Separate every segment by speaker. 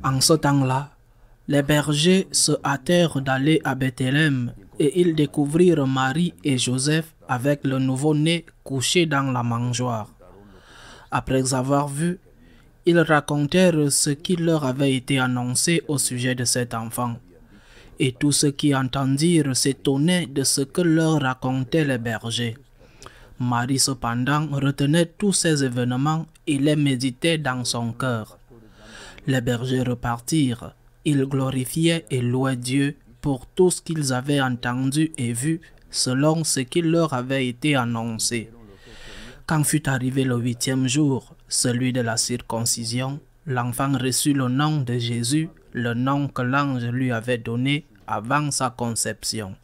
Speaker 1: En ce temps-là, les bergers se hâtèrent d'aller à Bethléem et ils découvrirent Marie et Joseph avec le nouveau-né couché dans la mangeoire. Après avoir vu, ils racontèrent ce qui leur avait été annoncé au sujet de cet enfant. Et tous ceux qui entendirent s'étonnaient de ce que leur racontaient les bergers. Marie cependant retenait tous ces événements et les méditait dans son cœur. Les bergers repartirent. Ils glorifiaient et louaient Dieu pour tout ce qu'ils avaient entendu et vu selon ce qui leur avait été annoncé. Quand fut arrivé le 8e jour, celui de la circoncision, l'enfant reçut le nom de Jésus, le nom que l'ange lui avait donné avant sa conception.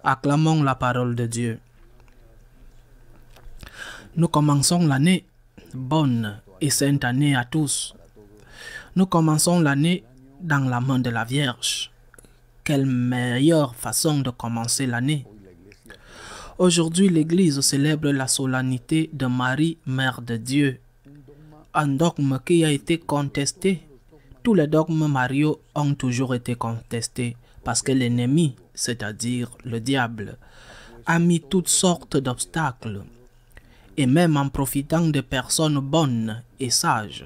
Speaker 1: Acclamons la parole de Dieu. Nous commençons l'année, bonne et sainte année à tous. Nous commençons l'année dans la main de la Vierge. Quelle meilleure façon de commencer l'année. Aujourd'hui, l'Église célèbre la solennité de Marie, Mère de Dieu. Un dogme qui a été contesté. Tous les dogmes mariaux ont toujours été contestés parce que l'ennemi, c'est-à-dire le diable, a mis toutes sortes d'obstacles et même en profitant de personnes bonnes et sages.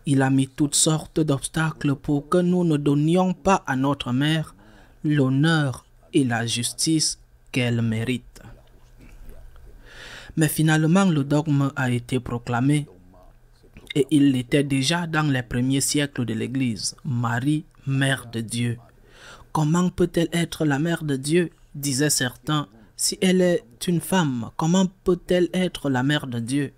Speaker 1: Il a mis toutes sortes d'obstacles pour que nous ne donnions pas à notre mère l'honneur et la justice qu'elle mérite. Mais finalement, le dogme a été proclamé et il l'était déjà dans les premiers siècles de l'Église. Marie, Mère de Dieu. Comment peut-elle être la Mère de Dieu, disaient certains. Si elle est une femme, comment peut-elle être la Mère de Dieu?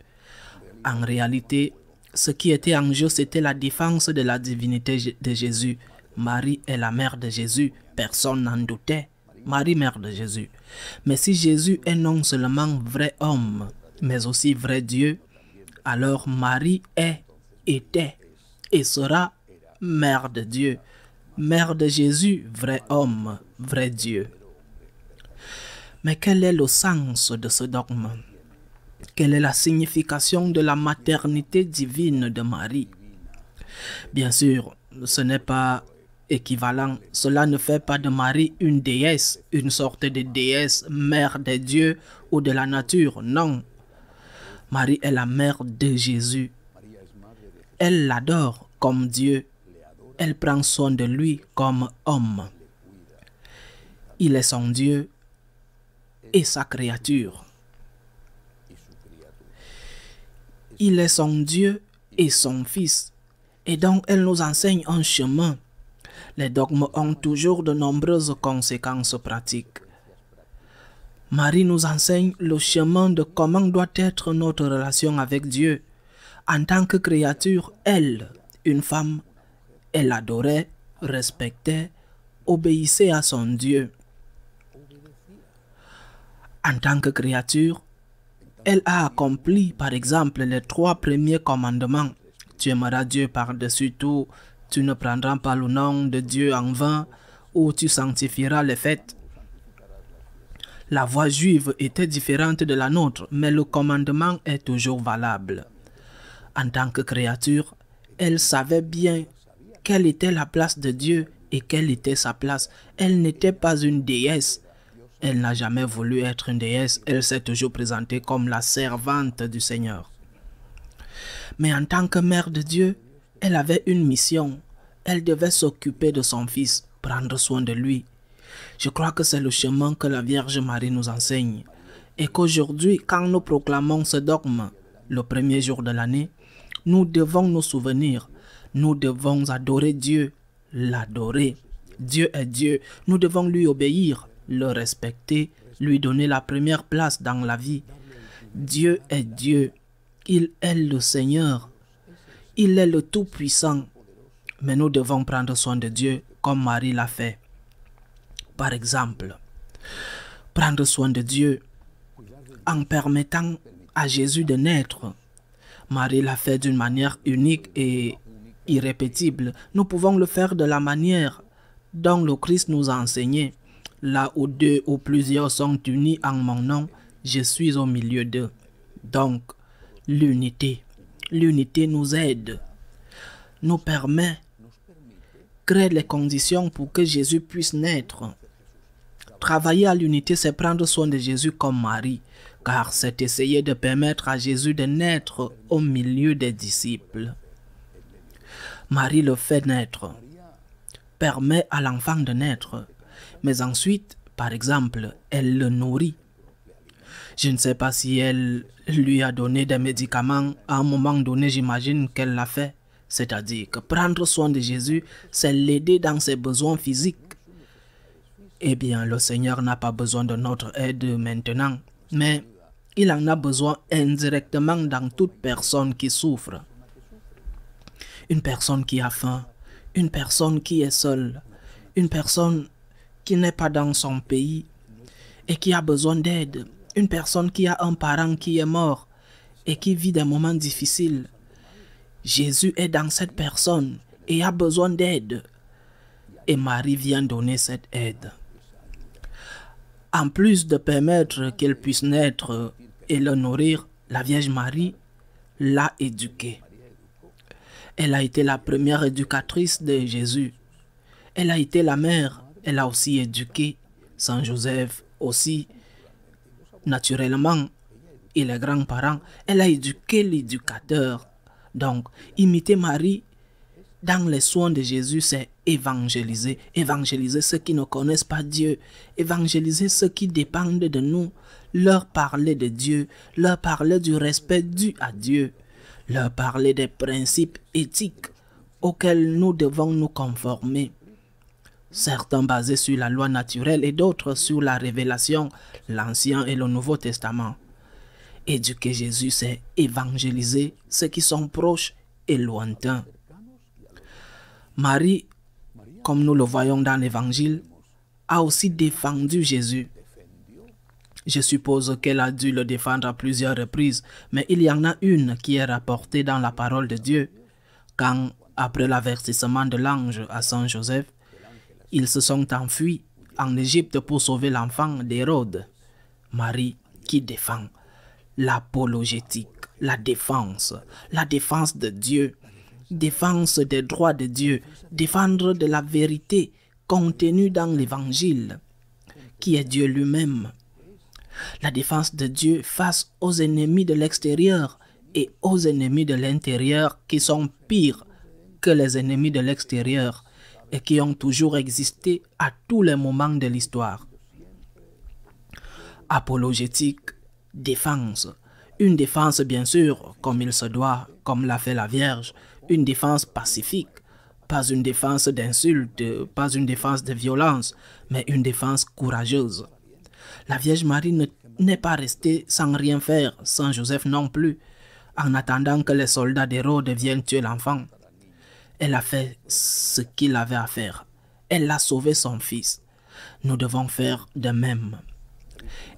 Speaker 1: En réalité, ce qui était en jeu, c'était la défense de la divinité de Jésus. Marie est la mère de Jésus, personne n'en doutait. Marie, mère de Jésus. Mais si Jésus est non seulement vrai homme, mais aussi vrai Dieu, alors Marie est, était et sera mère de Dieu. Mère de Jésus, vrai homme, vrai Dieu. Mais quel est le sens de ce dogme? Quelle est la signification de la maternité divine de Marie? Bien sûr, ce n'est pas équivalent. Cela ne fait pas de Marie une déesse, une sorte de déesse, mère de Dieu ou de la nature. Non. Marie est la mère de Jésus. Elle l'adore comme Dieu. Elle prend soin de lui comme homme. Il est son Dieu et sa créature. Il est son Dieu et son Fils. Et donc, elle nous enseigne un chemin. Les dogmes ont toujours de nombreuses conséquences pratiques. Marie nous enseigne le chemin de comment doit être notre relation avec Dieu. En tant que créature, elle, une femme, elle adorait, respectait, obéissait à son Dieu. En tant que créature, elle a accompli, par exemple, les 3 premiers commandements. Tu aimeras Dieu par-dessus tout, tu ne prendras pas le nom de Dieu en vain, ou tu sanctifieras les fêtes. La voie juive était différente de la nôtre, mais le commandement est toujours valable. En tant que créature, elle savait bien quelle était la place de Dieu et quelle était sa place. Elle n'était pas une déesse. Elle n'a jamais voulu être une déesse, elle s'est toujours présentée comme la servante du Seigneur. Mais en tant que mère de Dieu, elle avait une mission. Elle devait s'occuper de son fils, prendre soin de lui. Je crois que c'est le chemin que la Vierge Marie nous enseigne. Et qu'aujourd'hui, quand nous proclamons ce dogme, le premier jour de l'année, nous devons nous souvenir, nous devons adorer Dieu, l'adorer. Dieu est Dieu, nous devons lui obéir, le respecter, lui donner la première place dans la vie. Dieu est Dieu, il est le Seigneur, il est le Tout-Puissant. Mais nous devons prendre soin de Dieu comme Marie l'a fait. Par exemple, prendre soin de Dieu en permettant à Jésus de naître. Marie l'a fait d'une manière unique et irrépétible. Nous pouvons le faire de la manière dont le Christ nous a enseigné. Là où 2 ou plusieurs sont unis en mon nom, je suis au milieu d'eux. Donc, l'unité. L'unité nous aide. nous permet, crée les conditions pour que Jésus puisse naître. Travailler à l'unité, c'est prendre soin de Jésus comme Marie, car c'est essayer de permettre à Jésus de naître au milieu des disciples. Marie le fait naître, permet à l'enfant de naître, mais ensuite, par exemple, elle le nourrit. Je ne sais pas si elle lui a donné des médicaments. À un moment donné, j'imagine qu'elle l'a fait. C'est-à-dire que prendre soin de Jésus, c'est l'aider dans ses besoins physiques. Eh bien, le Seigneur n'a pas besoin de notre aide maintenant, mais il en a besoin indirectement dans toute personne qui souffre. Une personne qui a faim, une personne qui est seule, une personne qui n'est pas dans son pays et qui a besoin d'aide, une personne qui a un parent qui est mort et qui vit des moments difficiles. Jésus est dans cette personne et a besoin d'aide. Et Marie vient donner cette aide. En plus de permettre qu'il puisse naître et le nourrir, la Vierge Marie l'a éduqué. Elle a été la première éducatrice de Jésus. Elle a été la mère. Elle a aussi éduqué Saint Joseph aussi. Naturellement, et les grands-parents. Elle a éduqué l'éducateur. Donc, imiter Marie dans les soins de Jésus, c'est évangéliser. Évangéliser ceux qui ne connaissent pas Dieu. Évangéliser ceux qui dépendent de nous. Leur parler de Dieu. Leur parler du respect dû à Dieu. Leur parler des principes éthiques auxquels nous devons nous conformer. Certains basés sur la loi naturelle et d'autres sur la révélation, l'Ancien et le Nouveau Testament. Éduquer Jésus, c'est évangéliser ceux qui sont proches et lointains. Marie, comme nous le voyons dans l'Évangile, a aussi défendu Jésus. Je suppose qu'elle a dû le défendre à plusieurs reprises, mais il y en a une qui est rapportée dans la parole de Dieu, quand, après l'avertissement de l'ange à Saint Joseph, ils se sont enfuis en Égypte pour sauver l'enfant d'Hérode. Marie qui défend l'apologétique, la défense de Dieu, défense des droits de Dieu, défendre de la vérité contenue dans l'Évangile, qui est Dieu lui-même. La défense de Dieu face aux ennemis de l'extérieur et aux ennemis de l'intérieur qui sont pires que les ennemis de l'extérieur et qui ont toujours existé à tous les moments de l'histoire. Apologétique, défense. Une défense bien sûr, comme il se doit, comme l'a fait la Vierge, une défense pacifique, pas une défense d'insulte, pas une défense de violence, mais une défense courageuse. La Vierge Marie n'est pas restée sans rien faire, Saint Joseph non plus, en attendant que les soldats d'Hérode viennent tuer l'enfant. Elle a fait ce qu'il avait à faire. Elle a sauvé son fils. Nous devons faire de même.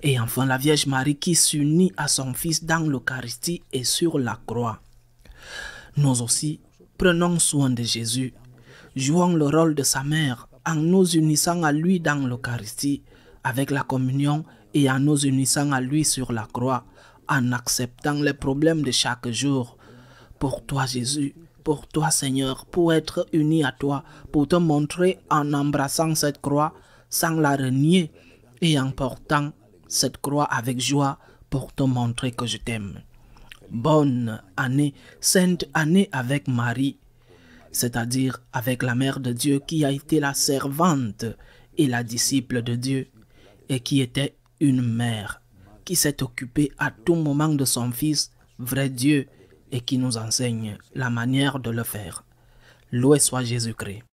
Speaker 1: Et enfin, la Vierge Marie qui s'unit à son fils dans l'Eucharistie et sur la croix. Nous aussi, prenons soin de Jésus. Jouons le rôle de sa mère en nous unissant à lui dans l'Eucharistie, avec la communion et en nous unissant à lui sur la croix, en acceptant les problèmes de chaque jour. Pour toi, Jésus, pour toi, Seigneur, pour être unis à toi, pour te montrer en embrassant cette croix, sans la renier, et en portant cette croix avec joie pour te montrer que je t'aime. Bonne année, sainte année avec Marie, c'est-à-dire avec la Mère de Dieu qui a été la servante et la disciple de Dieu, et qui était une mère, qui s'est occupée à tout moment de son Fils, vrai Dieu, et qui nous enseigne la manière de le faire. Loué soit Jésus-Christ.